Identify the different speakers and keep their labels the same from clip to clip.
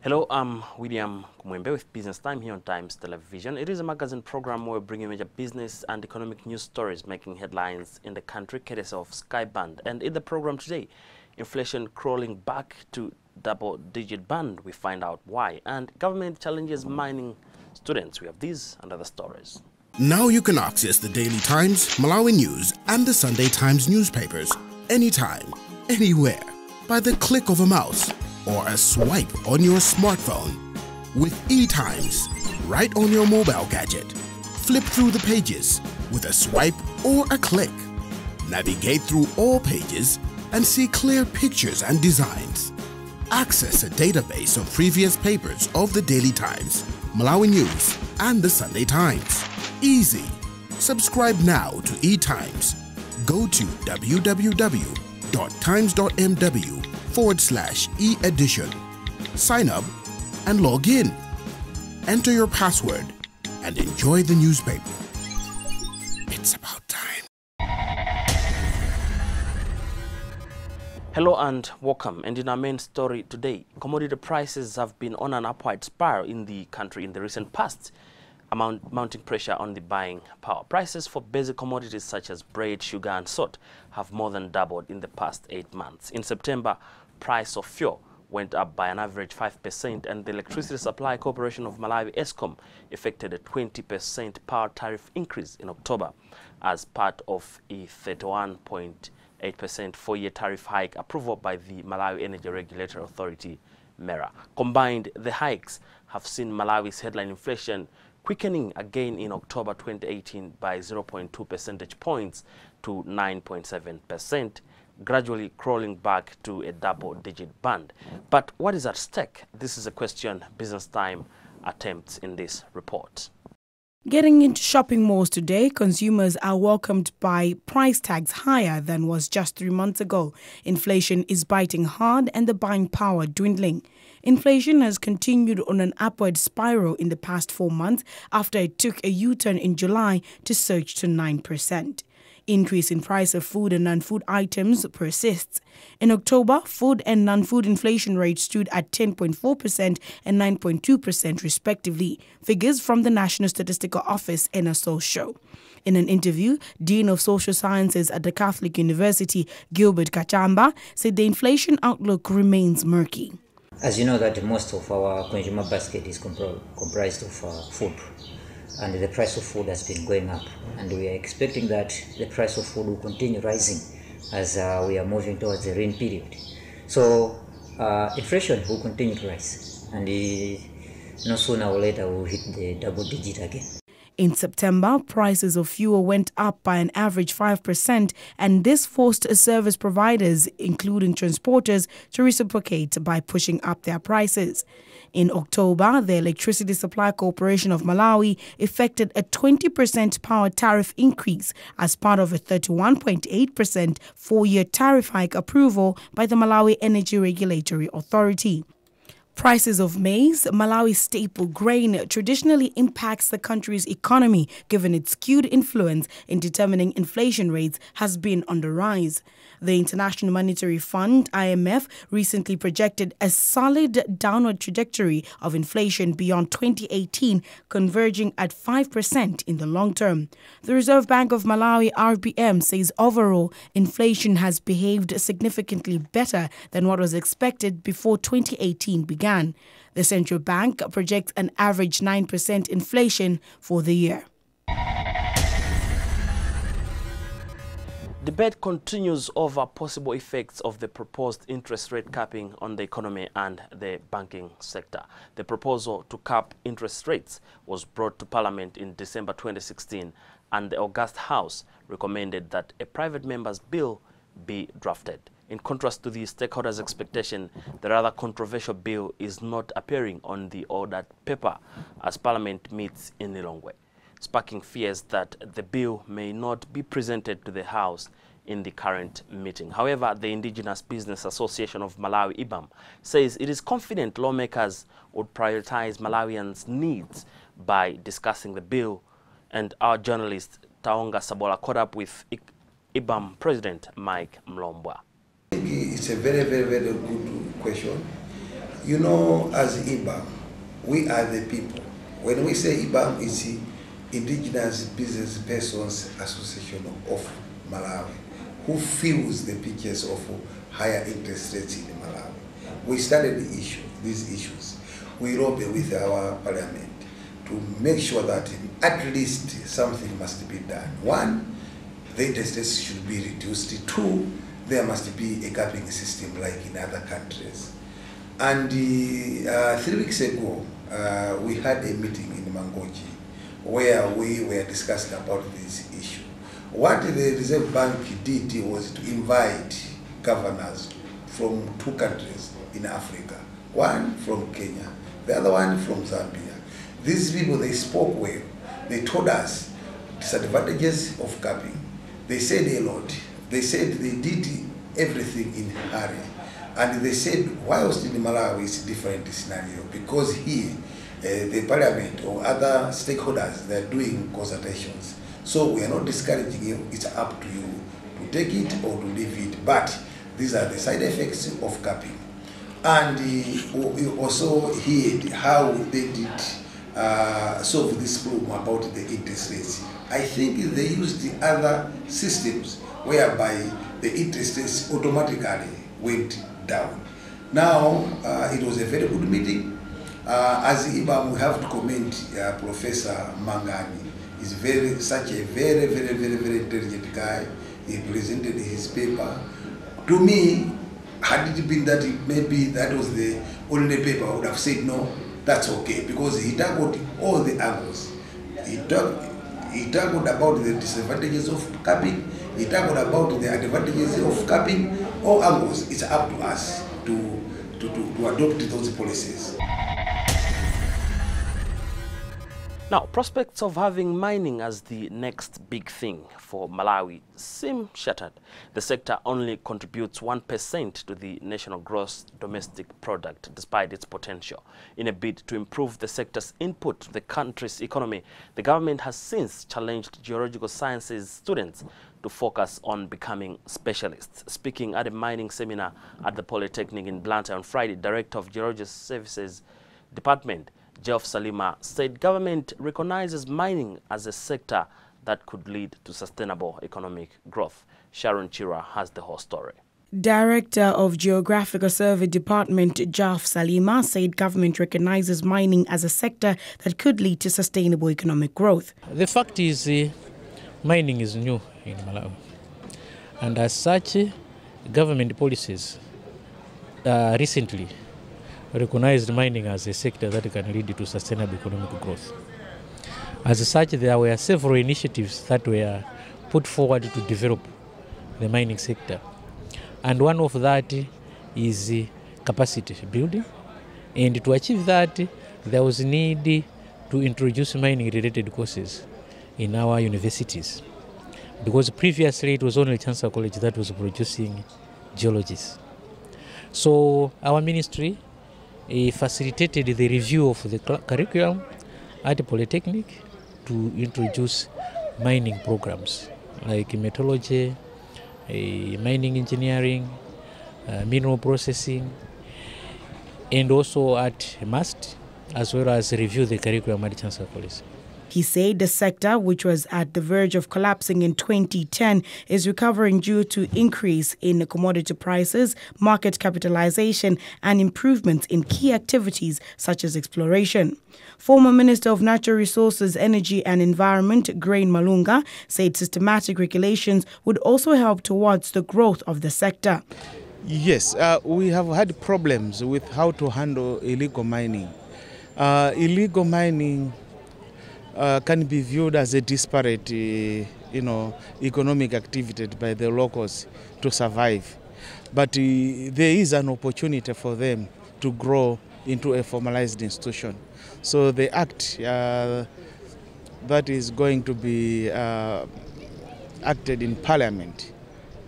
Speaker 1: Hello, I'm William Kumwembe with Business Time here on Times Television. It is a magazine program where we bring you major business and economic news stories making headlines in the country, courtesy of Skyband. And in the program today, inflation crawling back to double-digit band. We find out why. And government challenges mining students. We have these and other stories.
Speaker 2: Now you can access the Daily Times, Malawi News, and the Sunday Times newspapers anytime, anywhere, by the click of a mouse or a swipe on your smartphone. With eTimes, right on your mobile gadget. Flip through the pages with a swipe or a click. Navigate through all pages and see clear pictures and designs. Access a database of previous papers of the Daily Times, Malawi News, and the Sunday Times. Easy. Subscribe now to eTimes. Go to www.times.mw/e-edition. Sign up and log in. Enter your password and enjoy the newspaper. It's about time.
Speaker 1: Hello and welcome. And in our main story today, commodity prices have been on an upward spiral in the country in the recent past, mounting pressure on the buying power. Prices for basic commodities such as bread, sugar and salt have more than doubled in the past 8 months. In September, price of fuel went up by an average 5%, and the Electricity Supply Corporation of Malawi, ESCOM, effected a 20% power tariff increase in October as part of a 31.8% four-year tariff hike approval by the Malawi Energy Regulatory Authority, MERA. Combined, the hikes have seen Malawi's headline inflation quickening again in October 2018 by 0.2 percentage points to 9.7%, gradually crawling back to a double-digit band. But what is at stake? This is a question Business Time attempts in this report.
Speaker 3: Getting into shopping malls today, consumers are welcomed by price tags higher than was just 3 months ago. Inflation is biting hard and the buying power dwindling. Inflation has continued on an upward spiral in the past 4 months after it took a U-turn in July to surge to 9%. Increase in price of food and non-food items persists. In October, food and non-food inflation rates stood at 10.4% and 9.2% respectively, figures from the National Statistical Office NSO show. In an interview, Dean of Social Sciences at the Catholic University, Gilbert Kachamba, said the inflation outlook remains murky.
Speaker 4: As you know, that most of our consumer basket is comprised of food. And the price of food has been going up, and we are expecting that the price of food will continue rising as we are moving towards the rain period. So inflation will continue to rise, and no sooner or later we'll hit the double digit again.
Speaker 3: In September, prices of fuel went up by an average 5%, and this forced service providers, including transporters, to reciprocate by pushing up their prices. In October, the Electricity Supply Corporation of Malawi effected a 20% power tariff increase as part of a 31.8% four-year tariff hike approval by the Malawi Energy Regulatory Authority. Prices of maize, Malawi's staple grain, traditionally impacts the country's economy given its skewed influence in determining inflation rates, has been on the rise. The International Monetary Fund, IMF, recently projected a solid downward trajectory of inflation beyond 2018, converging at 5% in the long term. The Reserve Bank of Malawi, RBM, says overall inflation has behaved significantly better than what was expected before 2018 began. The central bank projects an average 9% inflation for the year.
Speaker 1: Debate continues over possible effects of the proposed interest rate capping on the economy and the banking sector. The proposal to cap interest rates was brought to Parliament in December 2016, and the August House recommended that a private member's bill be drafted. In contrast to the stakeholders' expectation, the rather controversial bill is not appearing on the ordered paper as Parliament meets in Lilongwe, sparking fears that the bill may not be presented to the House in the current meeting. However, the Indigenous Business Association of Malawi, IBAM, says it is confident lawmakers would prioritize Malawians' needs by discussing the bill. And our journalist Taonga Sabola caught up with IBAM President Mike Mlombwa.
Speaker 5: It's a very, very, very good question. You know, as IBAM, we are the people. When we say IBAM, it's the Indigenous Business Persons Association of Malawi, who feels the pictures of higher interest rates in Malawi. We started these issues. We lobby with our parliament to make sure that at least something must be done. One, the interest rates should be reduced. Two, there must be a capping system like in other countries. And 3 weeks ago, we had a meeting in Mangochi where we were discussing about this issue. What the Reserve Bank did was to invite governors from 2 countries in Africa, one from Kenya, the other one from Zambia. These people, they spoke well. They told us disadvantages of capping. They said a lot. They said they did everything in a hurry. And they said, whilst in Malawi it's a different scenario, because here, the parliament or other stakeholders, they're doing consultations. So we are not discouraging you, it's up to you to take it or to leave it. But these are the side effects of capping. And we also heard how they did solve this problem about the interest rates. I think they used the other systems whereby the interest rates automatically went down. Now, it was a very good meeting. As IBAM, we have to commend Professor Mangani. He's such a very intelligent guy. He presented his paper. To me, had it been that maybe that was the only paper, I would have said no, that's okay, because he tackled all the angles. He tackled about the disadvantages of capping. He tackled about the advantages of capping. All angles, it's up to us to adopt those policies.
Speaker 1: Now, prospects of having mining as the next big thing for Malawi seem shattered. The sector only contributes 1% to the national gross domestic product, despite its potential. In a bid to improve the sector's input to the country's economy, the government has since challenged geological sciences students to focus on becoming specialists. Speaking at a mining seminar at the Polytechnic in Blantyre on Friday, Director of Geological Services Department, Geoff Salima, said government recognizes mining as a sector that could lead to sustainable economic growth. Sharon Chira has the whole story.
Speaker 3: Director of Geographical Survey Department, Geoff Salima, said government recognizes mining as a sector that could lead to sustainable economic growth.
Speaker 6: The fact is, mining is new in Malawi. And as such, government policies recently recognized mining as a sector that can lead to sustainable economic growth. As such, there were several initiatives that were put forward to develop the mining sector. And one of that is capacity building. And to achieve that, there was a need to introduce mining-related courses in our universities. Because previously it was only Chancellor College that was producing geologists. So our ministry facilitated the review of the curriculum at the Polytechnic to introduce mining programs like metallurgy, mining engineering, mineral processing, and also at MAST, as well as review the curriculum at Chancellor College.
Speaker 3: He said the sector, which was at the verge of collapsing in 2010, is recovering due to increase in commodity prices, market capitalization, and improvements in key activities such as exploration. Former Minister of Natural Resources, Energy and Environment, Grain Malunga, said systematic regulations would also help towards the growth of the sector.
Speaker 7: Yes, we have had problems with how to handle illegal mining. Illegal mining can be viewed as a disparate, economic activity by the locals to survive. But there is an opportunity for them to grow into a formalized institution. So the act that is going to be acted in Parliament,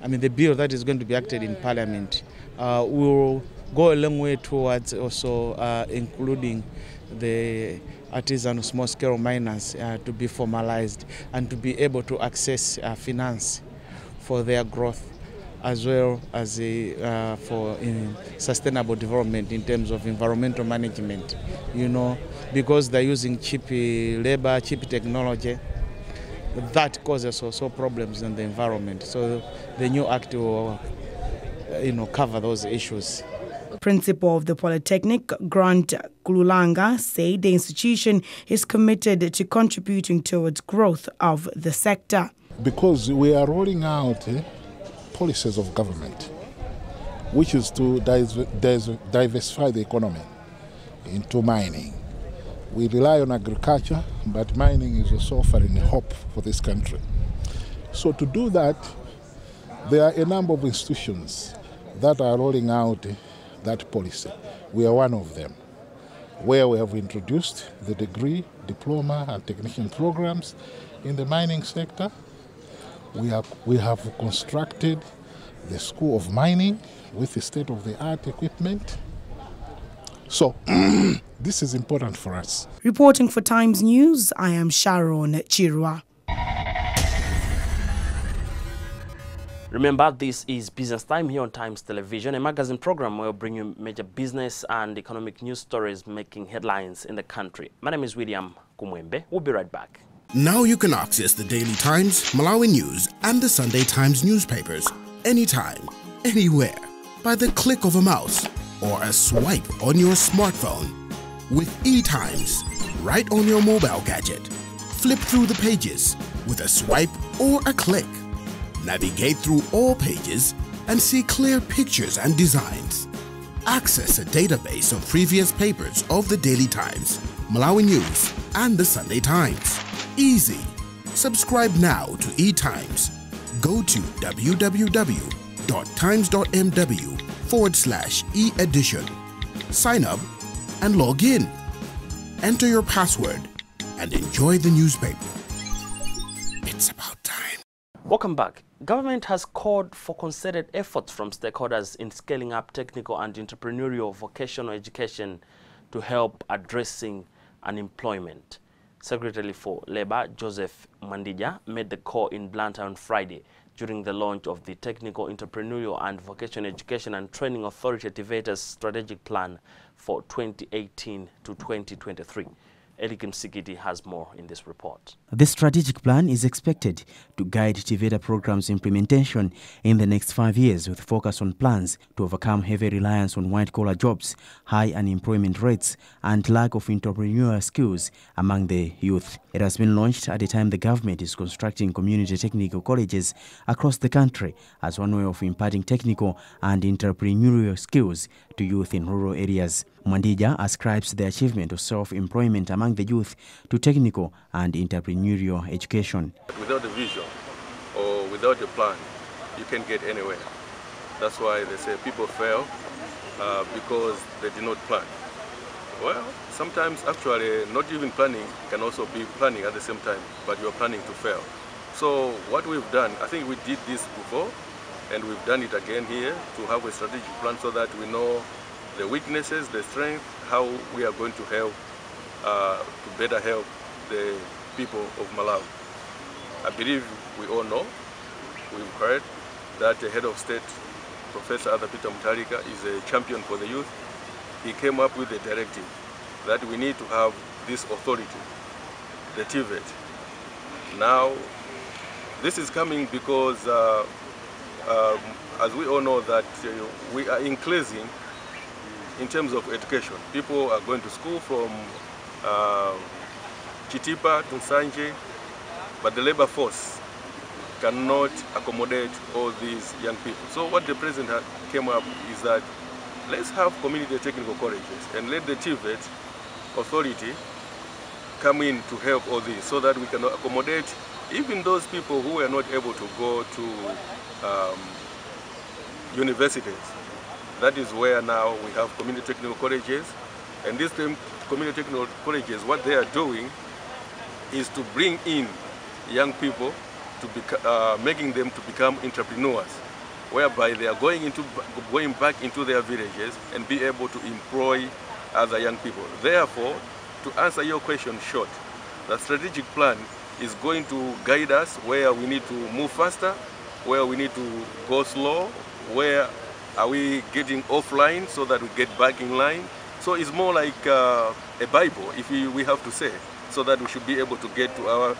Speaker 7: the bill that is going to be acted in Parliament will go a long way towards also including the artisan small-scale miners to be formalized and to be able to access finance for their growth. as well as for sustainable development in terms of environmental management, because they're using cheap labor, cheap technology. That causes also problems in the environment. So the new act will, cover those issues.
Speaker 3: Principal of the Polytechnic, Grant Kululanga, said the institution is committed to contributing towards growth of the sector.
Speaker 8: Because we are rolling out policies of government, which is to diversify the economy into mining. We rely on agriculture, but mining is also offering hope for this country. So to do that, there are a number of institutions that are rolling out that policy. We are one of them, where we have introduced the degree, diploma, and technician programs in the mining sector. We have constructed the School of Mining with the state-of-the-art equipment. So this is important for us.
Speaker 3: Reporting for Times News, I am Sharon Chirwa.
Speaker 1: Remember, this is Business Time here on Times Television, a magazine program where we bring you major business and economic news stories making headlines in the country. My name is William Kumwembe. We'll be right back.
Speaker 2: Now you can access the Daily Times, Malawi News, and the Sunday Times newspapers anytime, anywhere, by the click of a mouse or a swipe on your smartphone. With eTimes, right on your mobile gadget. Flip through the pages with a swipe or a click. Navigate through all pages and see clear pictures and designs. Access a database of previous papers of the Daily Times, Malawi News, and the Sunday Times. Easy. Subscribe now to eTimes. Go to www.times.mw/e-edition. Sign up and log in. Enter your password and enjoy the newspaper. It's about time.
Speaker 1: Welcome back. Government has called for concerted efforts from stakeholders in scaling up technical and entrepreneurial vocational education to help addressing unemployment. Secretary for Labour, Joseph Mwandija, made the call in Blantyre on Friday during the launch of the Technical, Entrepreneurial and Vocational Education and Training Authority TVETA's strategic plan for 2018 to 2023. Elikim Sikiti has more in this report.
Speaker 9: The strategic plan is expected to guide TVETA program's implementation in the next 5 years, with focus on plans to overcome heavy reliance on white-collar jobs, high unemployment rates, and lack of entrepreneurial skills among the youth. It has been launched at the time the government is constructing community technical colleges across the country as one way of imparting technical and entrepreneurial skills to youth in rural areas. Mwandija ascribes the achievement of self-employment among the youth to technical and entrepreneurial education.
Speaker 10: Without a vision or without a plan, you can't get anywhere. That's why they say people fail because they did not plan. Well, sometimes actually not even planning can also be planning at the same time, but you're planning to fail. So what we've done, I think we did this before, and we've done it again here to have a strategic plan so that we know the weaknesses, the strength, how we are going to help, to better help the people of Malawi. I believe we all know, we've heard that the head of state, Professor Arthur Peter Mutharika, is a champion for the youth. He came up with a directive that we need to have this authority, the TVET. Now, this is coming because, as we all know, that we are increasing in terms of education. People are going to school from Chitipa to Nsanje, but the labor force cannot accommodate all these young people. So what the president came up is that let's have community technical colleges and let the TVET authority come in to help all this so that we can accommodate even those people who are not able to go to universities. That is where now we have community technical colleges, and these community technical colleges, what they are doing is to bring in young people, to making them to become entrepreneurs, whereby they are going back into their villages and be able to employ other young people. Therefore, to answer your question short, the strategic plan is going to guide us where we need to move faster where we need to go slow, where are we getting offline so that we get back in line. So it's more like a Bible, if we have to say, so that we should be able to get to our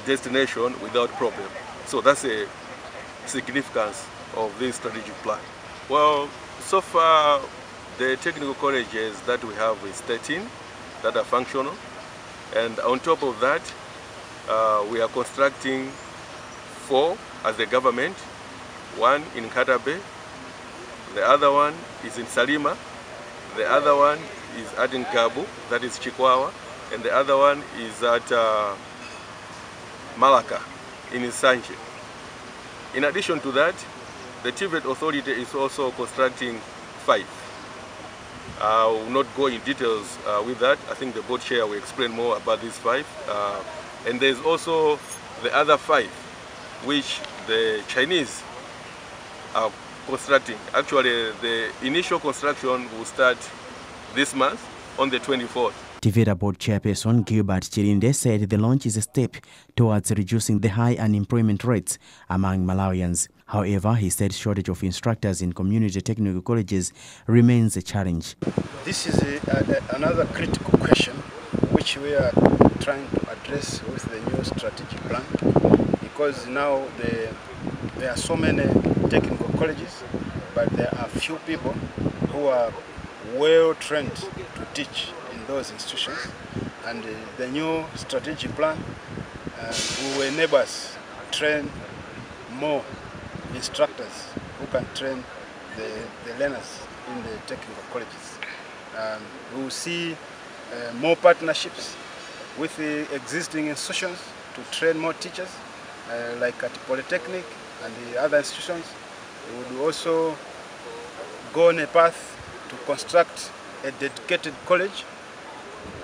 Speaker 10: destination without problem. So that's a significance of this strategic plan. Well, so far the technical colleges that we have is 13 that are functional, and on top of that we are constructing 4 as the government, 1 in Katabe, the other one is in Salima, the other one is at Nkabu, that is Chikwawa, and the other one is at Malaka in Nsanje. In addition to that, the TVET authority is also constructing 5. I will not go in details with that. I think the board chair will explain more about these 5. And there's also the other 5, which the Chinese are constructing. Actually, the initial construction will start this month on the 24th.
Speaker 9: TVETA board chairperson Gilbert Chirinde said the launch is a step towards reducing the high unemployment rates among Malawians. However, he said shortage of instructors in community technical colleges remains a challenge.
Speaker 11: This is another critical question which we are trying to address with the new strategic plan, because now there are so many technical colleges, but there are few people who are well trained to teach in those institutions, and the new strategic plan will enable us to train more instructors who can train the learners in the technical colleges. We will see more partnerships with the existing institutions to train more teachers, like at Polytechnic and the other institutions. We would also go on a path to construct a dedicated college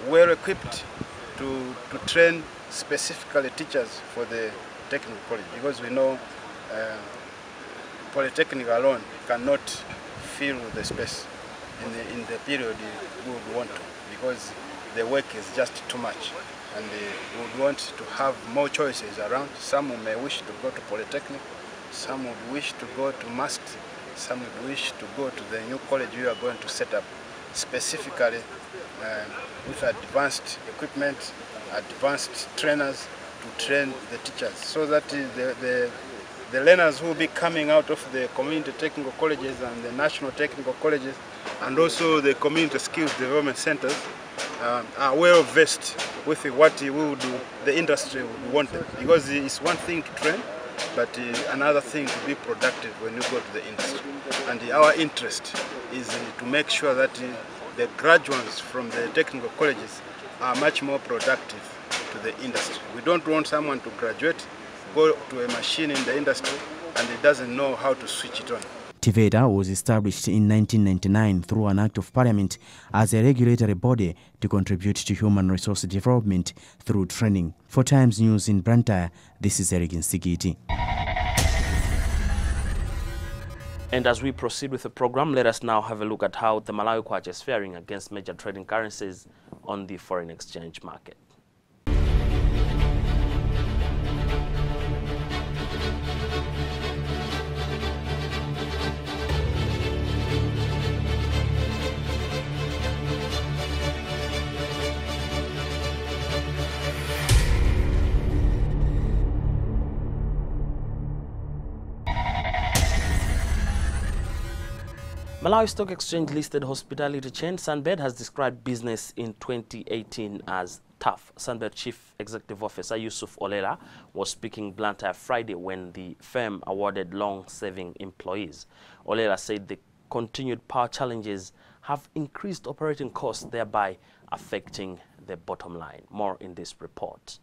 Speaker 11: well equipped to train specifically teachers for the technical college, because we know Polytechnic alone cannot fill the space in the period we would want to, because the work is just too much, and we would want to have more choices around. Some may wish to go to Polytechnic, some would wish to go to MAST, some would wish to go to the new college we are going to set up specifically with advanced equipment, advanced trainers to train the teachers, so that the learners who will be coming out of the community technical colleges and the national technical colleges, and also the community skills development centers, are well versed with what we will do, the industry would want them. Because it's one thing to train, but another thing to be productive when you go to the industry. And our interest is to make sure that the graduates from the technical colleges are much more productive to the industry. We don't want someone to graduate, go to a machine in the industry, and he doesn't know how to switch it on.
Speaker 9: TVETA was established in 1999 through an act of parliament as a regulatory body to contribute to human resource development through training. For Times News in Blantyre, this is Eric Nsigiti.
Speaker 1: And as we proceed with the program, let us now have a look at how the Malawi kwacha is faring against major trading currencies on the foreign exchange market. Malawi Stock Exchange listed hospitality chain Sunbed has described business in 2018 as tough. Sunbed Chief Executive Officer Yusuf Olela was speaking Blantyre Friday when the firm awarded long-serving employees. Olela said the continued power challenges have increased operating costs, thereby affecting the bottom line. More in this report.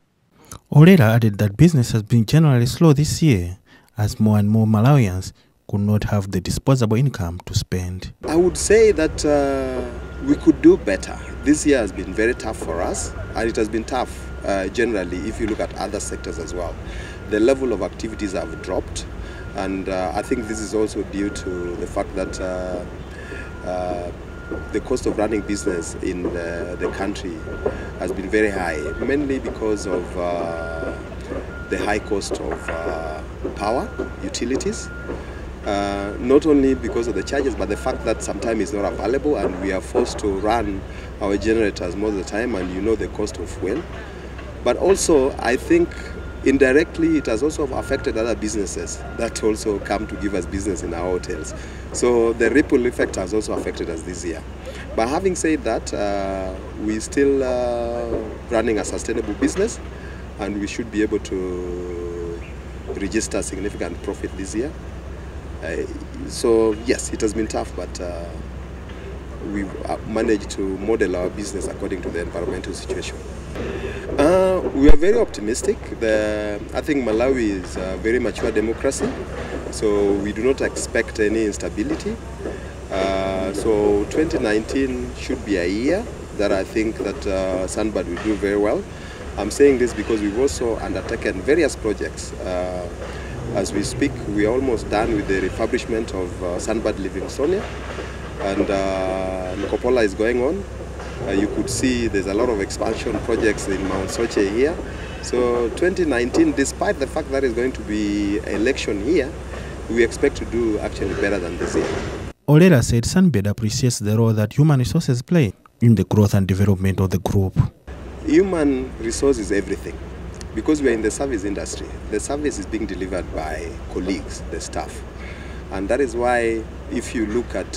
Speaker 12: Olela added that business has been generally slow this year as more and more Malawians could not have the disposable income to spend.
Speaker 13: I would say that we could do better. This year has been very tough for us, and it has been tough generally if you look at other sectors as well. The level of activities have dropped, and I think this is also due to the fact that the cost of running business in the country has been very high, mainly because of the high cost of power, utilities, not only because of the charges, but the fact that sometimes it's not available and we are forced to run our generators most of the time, and you know the cost of fuel. But also, I think indirectly it has also affected other businesses that also come to give us business in our hotels. So the ripple effect has also affected us this year. But having said that, we're still running a sustainable business, and we should be able to register significant profit this year. So yes, it has been tough, but we've managed to model our business according to the environmental situation. We are very optimistic. I think Malawi is a very mature democracy, so we do not expect any instability. So 2019 should be a year that I think that Sunbird will do very well. I'm saying this because we've also undertaken various projects. As we speak, we are almost done with the refurbishment of Sunbird Livingstonia, and Nkopola is going on. You could see there's a lot of expansion projects in Mount Soche here. So 2019, despite the fact that it's going to be an election year, we expect to do actually better than this year.
Speaker 12: Olera said Sunbird appreciates the role that human resources play in the growth and development of the group.
Speaker 13: Human resource is everything. Because we are in the service industry, the service is being delivered by colleagues, the staff. And that is why, if you look at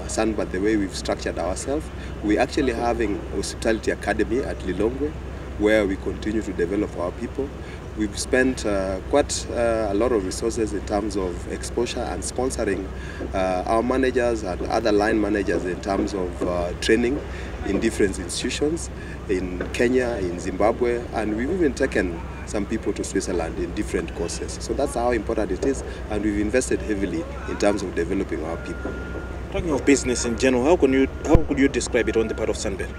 Speaker 13: Sunbird, the way we've structured ourselves, we're actually having a hospitality academy at Lilongwe, where we continue to develop our people. We've spent quite a lot of resources in terms of exposure and sponsoring our managers and other line managers in terms of training in different institutions, in Kenya, in Zimbabwe, and we've even taken some people to Switzerland in different courses. So that's how important it is, and we've invested heavily in terms of developing our people.
Speaker 14: Talking of business in general, how could you describe it on the part of Sunbird?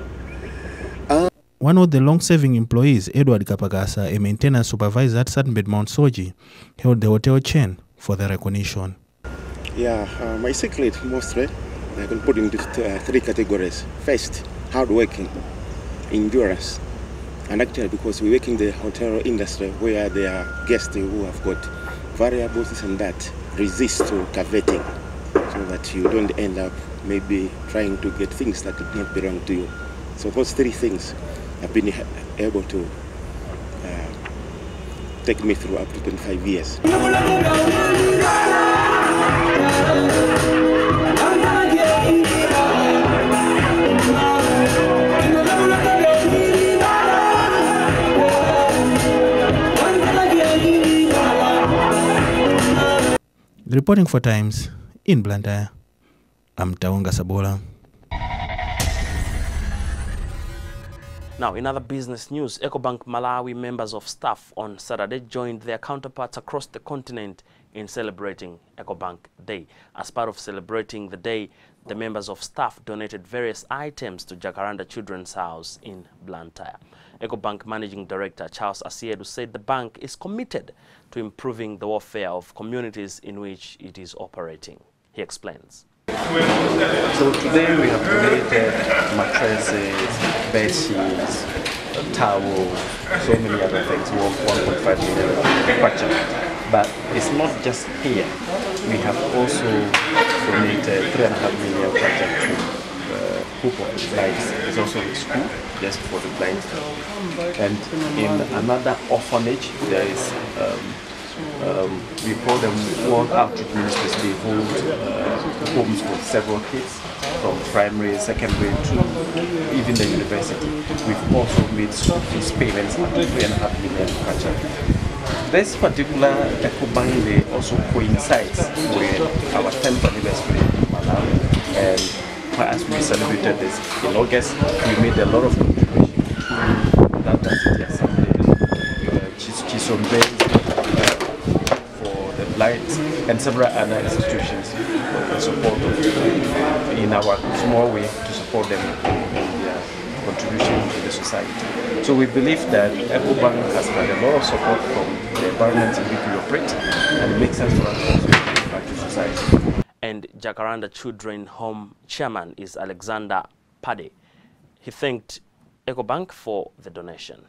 Speaker 12: One of the long-serving employees, Edward Kapagasa, a maintenance supervisor at Sunbird Mount Soji, held the hotel chain for the recognition.
Speaker 14: Yeah, my secret mostly, I can put into three categories. First, hardworking, endurance, and actually because we work in the hotel industry where there are guests who have got variables and that resist to coveting, so that you don't end up maybe trying to get things that did not belong to you. So those three things have been able to take me through up to 25 years.
Speaker 12: Reporting for Times in Blantyre, I'm Taonga Sabola.
Speaker 1: Now, in other business news, EcoBank Malawi members of staff on Saturday joined their counterparts across the continent in celebrating EcoBank Day. As part of celebrating the day, the members of staff donated various items to Jacaranda Children's House in Blantyre. EcoBank Managing Director Charles Asiedu said the bank is committed to improving the welfare of communities in which it is operating. He explains.
Speaker 15: So today we have donated mattresses, bed sheets, towels, so many other things worth 1.5 million kwacha. But it's not just here. We have also donated 3.5 million kwacha to Pupo Lights. It's also a school just for the blind. And in another orphanage, there is we call them World Outreach Ministries. They hold homes for several kids from primary, secondary to even the university. We've also made school fees payments up to 3.5 million kwacha. This particular EcoBank Day also coincides with our 10th anniversary in Malawi, and as we celebrated this in August, we made a lot of contributions to that City Assembly, Chisombe, Lights, and several other institutions in support of, in our small way, to support them in their contribution to the society. So we believe that EcoBank has had a lot of support from the environments in which we operate, and it makes sense for us to also give back to society.
Speaker 1: And Jacaranda Children Home Chairman is Alexander Pade. He thanked EcoBank for the donation.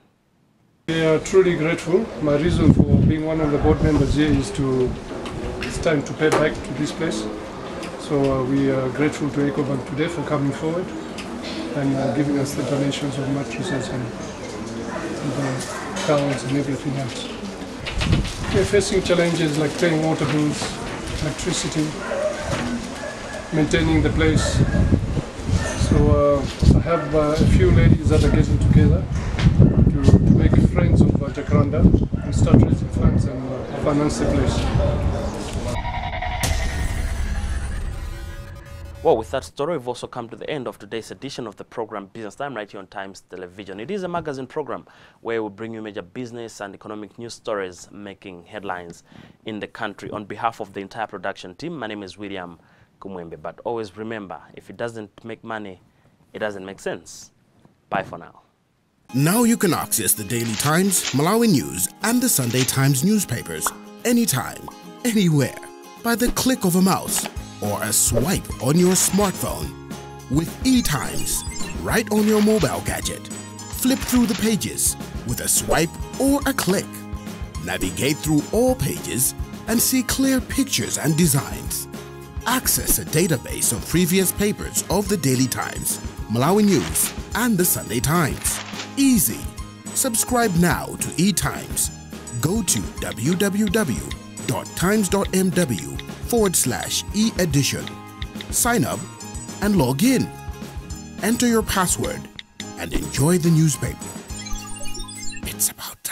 Speaker 16: We are truly grateful. My reason for being one of the board members here is it's time to pay back to this place. So we are grateful to Ecobank today for coming forward and giving us the donations of mattresses and towels and everything else. We're facing challenges like paying water bills, electricity, maintaining the place. So I have a few ladies that are getting together to make friends of Jacaranda and start raising funds and finance the place.
Speaker 1: Well, with that story, we've also come to the end of today's edition of the program Business Time right here on Times Television. It is a magazine program where we bring you major business and economic news stories making headlines in the country. On behalf of the entire production team, my name is William Kumwembe. But always remember, if it doesn't make money, it doesn't make sense. Bye for now.
Speaker 2: Now you can access the Daily Times, Malawi News, and the Sunday Times newspapers anytime, anywhere, by the click of a mouse or a swipe on your smartphone. With eTimes, right on your mobile gadget. Flip through the pages with a swipe or a click. Navigate through all pages and see clear pictures and designs. Access a database of previous papers of the Daily Times, Malawi News, and the Sunday Times. Easy. Subscribe now to eTimes. Go to www.times.mw/e-edition. Sign up and log in. Enter your password and enjoy the newspaper. It's about